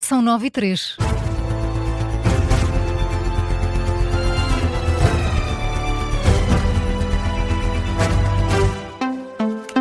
São 9h03.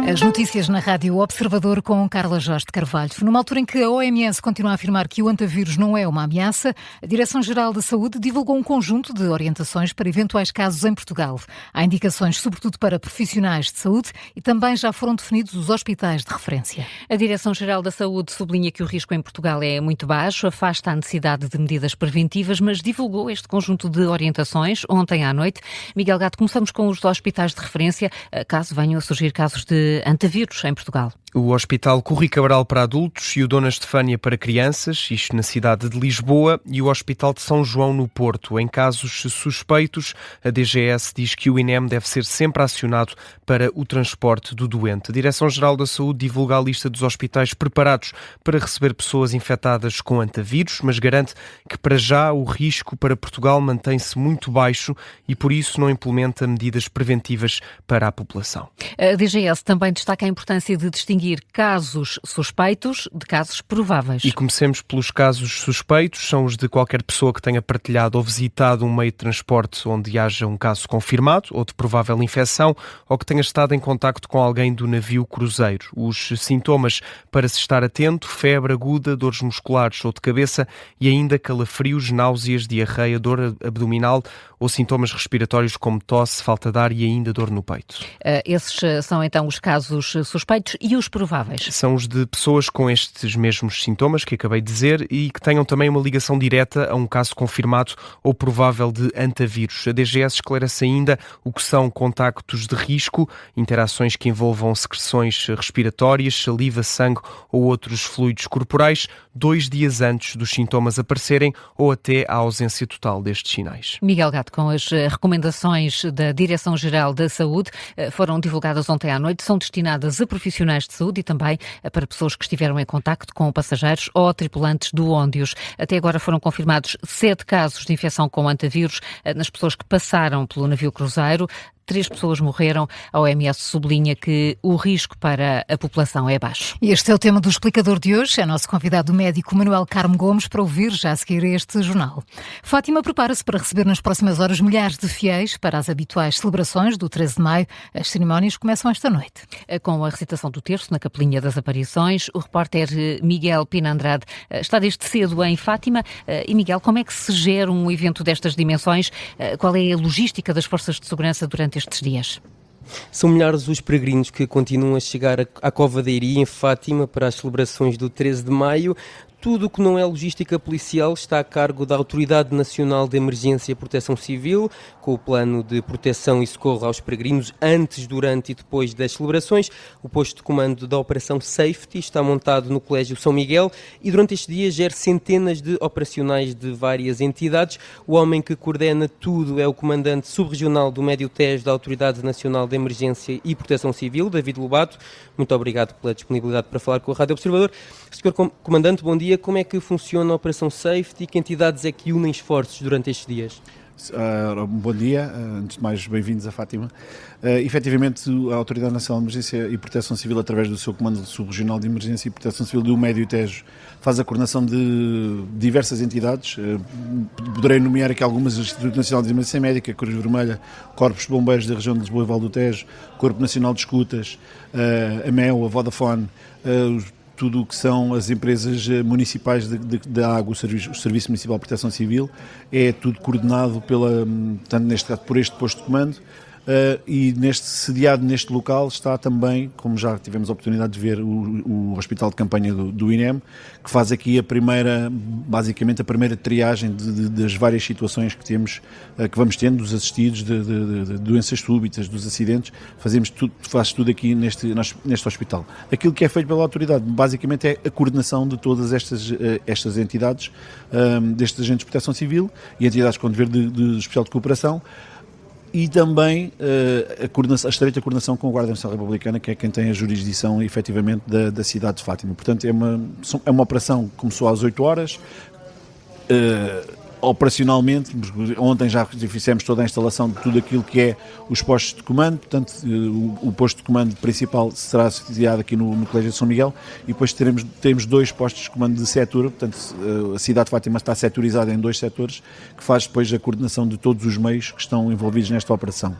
As notícias na Rádio Observador com Carla Jorge de Carvalho. Numa altura em que a OMS continua a afirmar que o antavírus não é uma ameaça, a Direção-Geral da Saúde divulgou um conjunto de orientações para eventuais casos em Portugal. Há indicações, sobretudo para profissionais de saúde, e também já foram definidos os hospitais de referência. A Direção-Geral da Saúde sublinha que o risco em Portugal é muito baixo, afasta a necessidade de medidas preventivas, mas divulgou este conjunto de orientações ontem à noite. Miguel Gato, começamos com os hospitais de referência, caso venham a surgir casos de antavírus em Portugal. O Hospital Corri Cabral para adultos e o Dona Estefânia para crianças, isto na cidade de Lisboa, e o Hospital de São João no Porto. Em casos suspeitos, a DGS diz que o INEM deve ser sempre acionado para o transporte do doente. A Direção-Geral da Saúde divulga a lista dos hospitais preparados para receber pessoas infectadas com antavírus, mas garante que para já o risco para Portugal mantém-se muito baixo e por isso não implementa medidas preventivas para a população. A DGS também destaca a importância de distinguir casos suspeitos de casos prováveis. E comecemos pelos casos suspeitos, são os de qualquer pessoa que tenha partilhado ou visitado um meio de transporte onde haja um caso confirmado ou de provável infecção ou que tenha estado em contacto com alguém do navio cruzeiro. Os sintomas para se estar atento: febre aguda, dores musculares ou de cabeça e ainda calafrios, náuseas, diarreia, dor abdominal ou sintomas respiratórios como tosse, falta de ar e ainda dor no peito. Esses são então os casos suspeitos e os prováveis? São os de pessoas com estes mesmos sintomas que acabei de dizer e que tenham também uma ligação direta a um caso confirmado ou provável de antavírus. A DGS esclarece ainda o que são contactos de risco, interações que envolvam secreções respiratórias, saliva, sangue ou outros fluidos corporais, 2 dias antes dos sintomas aparecerem ou até a ausência total destes sinais. Miguel Gato, com as recomendações da Direção-Geral da Saúde, foram divulgadas ontem à noite, são destinadas a profissionais de saúde e também para pessoas que estiveram em contacto com passageiros ou tripulantes do Óndios. Até agora foram confirmados 7 casos de infecção com antavírus nas pessoas que passaram pelo navio cruzeiro. 3 pessoas morreram. A OMS sublinha que o risco para a população é baixo. E este é o tema do explicador de hoje. É nosso convidado o médico Manuel Carmo Gomes para ouvir já a seguir este jornal. Fátima prepara-se para receber nas próximas horas milhares de fiéis para as habituais celebrações do 13 de maio. As cerimónias começam esta noite. Com a recitação do terço na Capelinha das Aparições, o repórter Miguel Pina Andrade está desde cedo em Fátima. E Miguel, como é que se gera um evento destas dimensões? Qual é a logística das forças de segurança durante estes dias? São milhares os peregrinos que continuam a chegar à Cova da Iria, em Fátima, para as celebrações do 13 de maio. Tudo o que não é logística policial está a cargo da Autoridade Nacional de Emergência e Proteção Civil, com o plano de proteção e socorro aos peregrinos antes, durante e depois das celebrações. O posto de comando da Operação Safety está montado no Colégio São Miguel e durante este dia gera centenas de operacionais de várias entidades. O homem que coordena tudo é o comandante subregional do Médio Tejo da Autoridade Nacional de Emergência e Proteção Civil, David Lobato. Muito obrigado pela disponibilidade para falar com a Rádio Observador. Sr. Comandante, bom dia. Como é que funciona a Operação Safety e que entidades é que unem esforços durante estes dias? Bom dia, antes de mais bem-vindos a Fátima. Efetivamente, a Autoridade Nacional de Emergência e Proteção Civil, através do seu Comando Subregional de Emergência e Proteção Civil do Médio Tejo, faz a coordenação de diversas entidades. Poderei nomear aqui algumas: o Instituto Nacional de Emergência Médica, Cruz Vermelha, Corpos de Bombeiros da região de Lisboa e Val do Tejo, Corpo Nacional de Escutas, a MEO, a Vodafone, tudo o que são as empresas municipais de água, o Serviço Municipal de Proteção Civil, é tudo coordenado portanto, neste caso, por este posto de comando. E sediado neste local está também, como já tivemos a oportunidade de ver, o Hospital de Campanha do INEM, que faz aqui basicamente a primeira triagem das várias situações que vamos tendo, dos assistidos, de doenças súbitas, dos acidentes. Faz tudo aqui neste hospital. Aquilo que é feito pela autoridade basicamente é a coordenação de todas estas entidades, destes agentes de proteção civil e entidades com dever de especial de cooperação, e também a estreita coordenação com a Guarda Nacional Republicana, que é quem tem a jurisdição, efetivamente, da cidade de Fátima. Portanto, é uma operação que começou às 8 horas, operacionalmente, ontem já fizemos toda a instalação de tudo aquilo que é os postos de comando, portanto o posto de comando principal será sediado aqui no Colégio de São Miguel e depois temos 2 postos de comando de setor, portanto a cidade de Fátima está setorizada em 2 setores, que faz depois a coordenação de todos os meios que estão envolvidos nesta operação.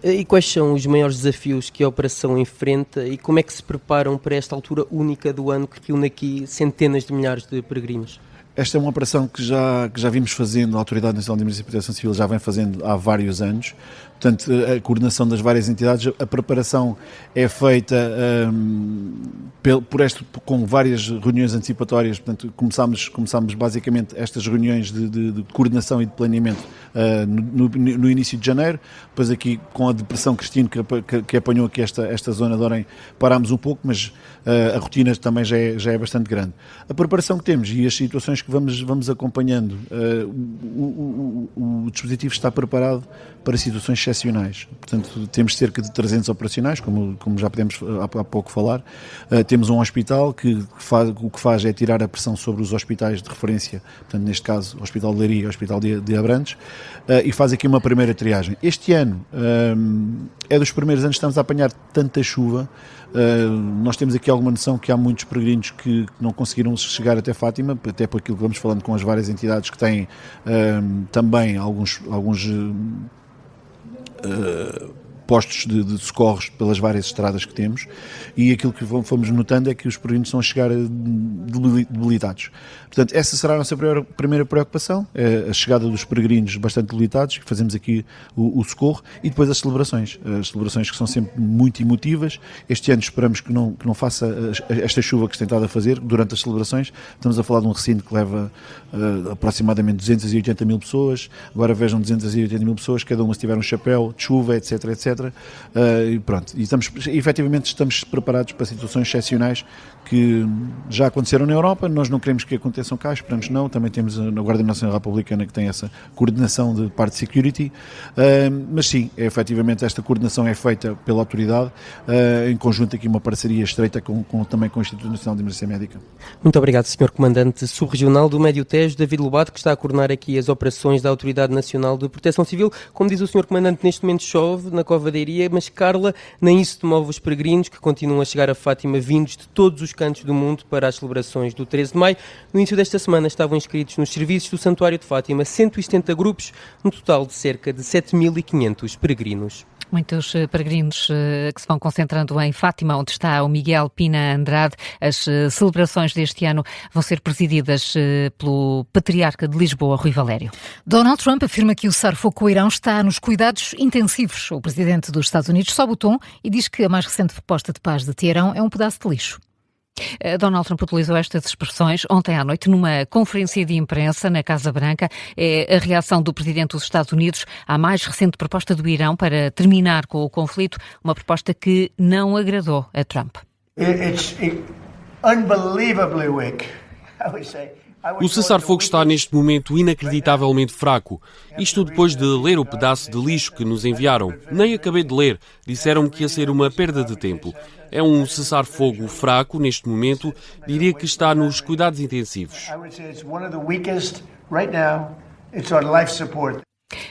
E quais são os maiores desafios que a operação enfrenta e como é que se preparam para esta altura única do ano que reúne aqui centenas de milhares de peregrinos? Esta é uma operação que já vimos fazendo, a Autoridade Nacional de Emergência e Proteção Civil já vem fazendo há vários anos. Portanto, a coordenação das várias entidades, a preparação é feita com várias reuniões antecipatórias. Portanto, começámos basicamente estas reuniões de coordenação e de planeamento no início de janeiro. Depois aqui com a depressão Cristino que apanhou aqui esta zona de Orem, parámos um pouco, mas a rotina também já é bastante grande. A preparação que temos e as situações que vamos acompanhando, o dispositivo está preparado para situações excepcionais. Portanto, temos cerca de 300 operacionais, como já podemos há pouco falar. Temos um hospital que o que faz é tirar a pressão sobre os hospitais de referência, portanto, neste caso, o Hospital de Leiria e o Hospital de Abrantes, e faz aqui uma primeira triagem. Este ano é dos primeiros anos que estamos a apanhar tanta chuva. Nós temos aqui alguma noção que há muitos peregrinos que não conseguiram chegar até Fátima, até por aquilo que vamos falando com as várias entidades que têm também alguns postos de socorros pelas várias estradas que temos, e aquilo que fomos notando é que os peregrinos estão a chegar debilitados. Portanto, essa será a nossa primeira preocupação, a chegada dos peregrinos bastante debilitados, que fazemos aqui o socorro, e depois as celebrações que são sempre muito emotivas. Este ano esperamos que não faça esta chuva que se tem estado a fazer durante as celebrações. Estamos a falar de um recinto que leva aproximadamente 280 mil pessoas, agora vejam 280 mil pessoas, cada uma se tiver um chapéu de chuva, etc, etc. E pronto, e efetivamente estamos preparados para situações excepcionais que já aconteceram na Europa. Nós não queremos que aconteçam cá, esperamos não. Também temos a Guarda Nacional Republicana que tem essa coordenação de parte de security, mas sim, efetivamente esta coordenação é feita pela autoridade, em conjunto aqui uma parceria estreita também com o Instituto Nacional de Emergência Médica. Muito obrigado, Sr. Comandante Subregional do Médio Tejo, David Lobato, que está a coordenar aqui as operações da Autoridade Nacional de Proteção Civil. Como diz o Sr. Comandante, neste momento chove na Cova da Iria, mas Carla, nem isso demove os peregrinos que continuam a chegar a Fátima vindos de todos os cantos do mundo para as celebrações do 13 de maio. No início desta semana estavam inscritos nos serviços do Santuário de Fátima 170 grupos, no total de cerca de 7.500 peregrinos. Muitos peregrinos que se vão concentrando em Fátima, onde está o Miguel Pina Andrade. As celebrações deste ano vão ser presididas pelo Patriarca de Lisboa, Rui Valério. Donald Trump afirma que o cessar-fogo com o Irão está nos cuidados intensivos. O presidente dos Estados Unidos sobe o tom e diz que a mais recente proposta de paz de Teherão é um pedaço de lixo. Donald Trump utilizou estas expressões ontem à noite numa conferência de imprensa na Casa Branca. É a reação do presidente dos Estados Unidos à mais recente proposta do Irão para terminar com o conflito, uma proposta que não agradou a Trump. It's unbelievably weak, I would say. O cessar-fogo está neste momento inacreditavelmente fraco. Isto depois de ler o pedaço de lixo que nos enviaram. Nem acabei de ler. Disseram-me que ia ser uma perda de tempo. É um cessar-fogo fraco neste momento. Diria que está nos cuidados intensivos.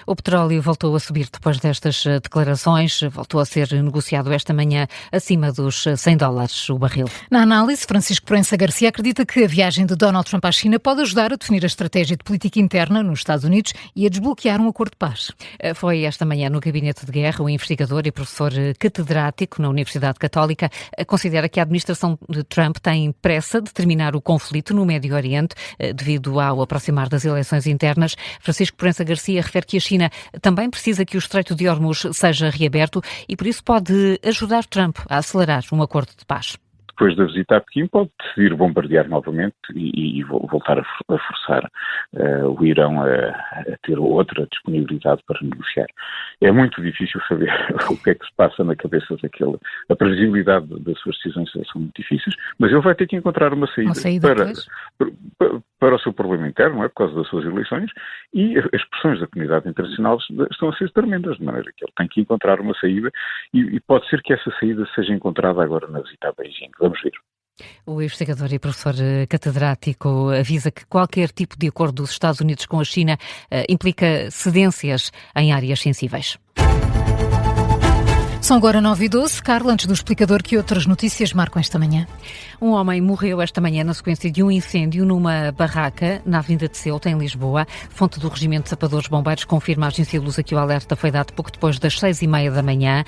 O petróleo voltou a subir depois destas declarações, voltou a ser negociado esta manhã acima dos $100 o barril. Na análise, Francisco Proença Garcia acredita que a viagem de Donald Trump à China pode ajudar a definir a estratégia de política interna nos Estados Unidos e a desbloquear um acordo de paz. Foi esta manhã no Gabinete de Guerra, o investigador e professor catedrático na Universidade Católica considera que a administração de Trump tem pressa de terminar o conflito no Médio Oriente devido ao aproximar das eleições internas. Francisco Proença Garcia refere que a China também precisa que o Estreito de Hormuz seja reaberto e por isso pode ajudar Trump a acelerar um acordo de paz. Depois da visita a Pequim, pode decidir bombardear novamente e voltar a forçar o Irão a ter outra disponibilidade para negociar. É muito difícil saber o que é que se passa na cabeça daquele. A previsibilidade das suas decisões são muito difíceis, mas ele vai ter que encontrar uma saída para o seu problema interno, não é? Por causa das suas eleições, e as pressões da comunidade internacional estão a ser tremendas, de maneira que ele tem que encontrar uma saída e pode ser que essa saída seja encontrada agora na visita a Beijing. Vamos ver. O investigador e professor catedrático avisa que qualquer tipo de acordo dos Estados Unidos com a China implica cedências em áreas sensíveis. São agora 9h12. Carla, antes do explicador, que outras notícias marcam esta manhã? Um homem morreu esta manhã na sequência de um incêndio numa barraca na Avenida de Ceuta, em Lisboa. Fonte do Regimento de Sapadores Bombeiros confirma à agência Lusa que o alerta foi dado pouco depois das 6h30 da manhã.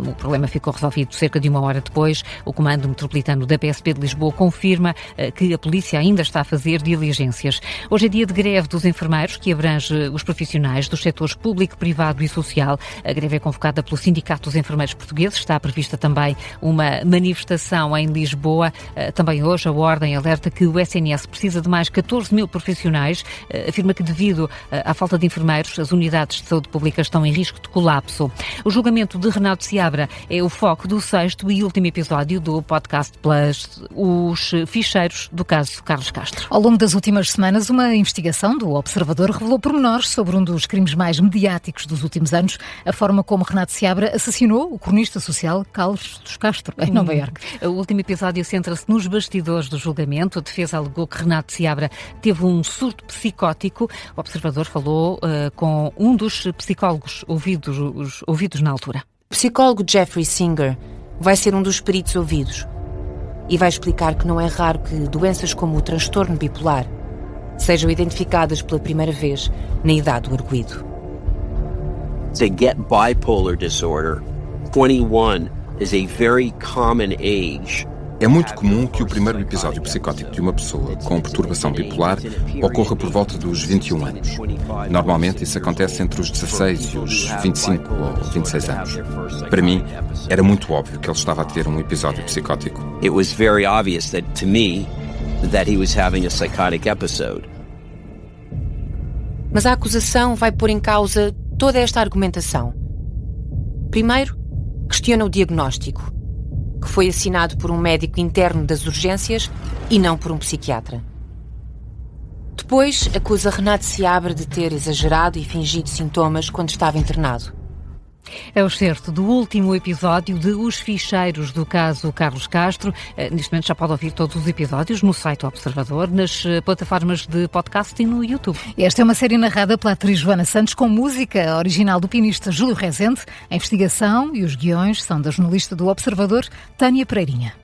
O problema ficou resolvido cerca de uma hora depois. O Comando Metropolitano da PSP de Lisboa confirma que a polícia ainda está a fazer diligências. Hoje é dia de greve dos enfermeiros, que abrange os profissionais dos setores público, privado e social. A greve é convocada pelo Sindicato dos Enfermeiros Portugueses. Está prevista também uma manifestação em Lisboa. Também hoje a Ordem alerta que o SNS precisa de mais 14 mil profissionais. Afirma que devido à falta de enfermeiros, as unidades de saúde pública estão em risco de colapso. O julgamento de Renato Seabra é o foco do 6º e último episódio do Podcast Plus, os ficheiros do caso Carlos Castro. Ao longo das últimas semanas, uma investigação do Observador revelou pormenores sobre um dos crimes mais mediáticos dos últimos anos, a forma como Renato Seabra assassinou o cronista social Carlos Castro, em Nova Iorque. O último episódio centra-se nos bastidores do julgamento. A defesa alegou que Renato Seabra teve um surto psicótico. O Observador falou com um dos psicólogos ouvidos na altura. O psicólogo Jeffrey Singer vai ser um dos peritos ouvidos e vai explicar que não é raro que doenças como o transtorno bipolar sejam identificadas pela primeira vez na idade do arguido. To get bipolar disorder, 21 is a very common age. É muito comum que o primeiro episódio psicótico de uma pessoa com perturbação bipolar ocorra por volta dos 21 anos. Normalmente isso acontece entre os 16 e os 25 ou 26 anos. Para mim, era muito óbvio que ele estava a ter um episódio psicótico. It was very obvious that to me that he was having a psychotic episode. Mas a acusação vai pôr em causa toda esta argumentação. Primeiro, questiona o diagnóstico, que foi assinado por um médico interno das urgências e não por um psiquiatra. Depois, acusa Renato Seabra de ter exagerado e fingido sintomas quando estava internado. É o excerto do último episódio de Os Ficheiros do caso Carlos Castro. Neste momento já pode ouvir todos os episódios no site do Observador, nas plataformas de podcast e no YouTube. Esta é uma série narrada pela atriz Joana Santos com música original do pianista Júlio Rezende. A investigação e os guiões são da jornalista do Observador, Tânia Pereirinha.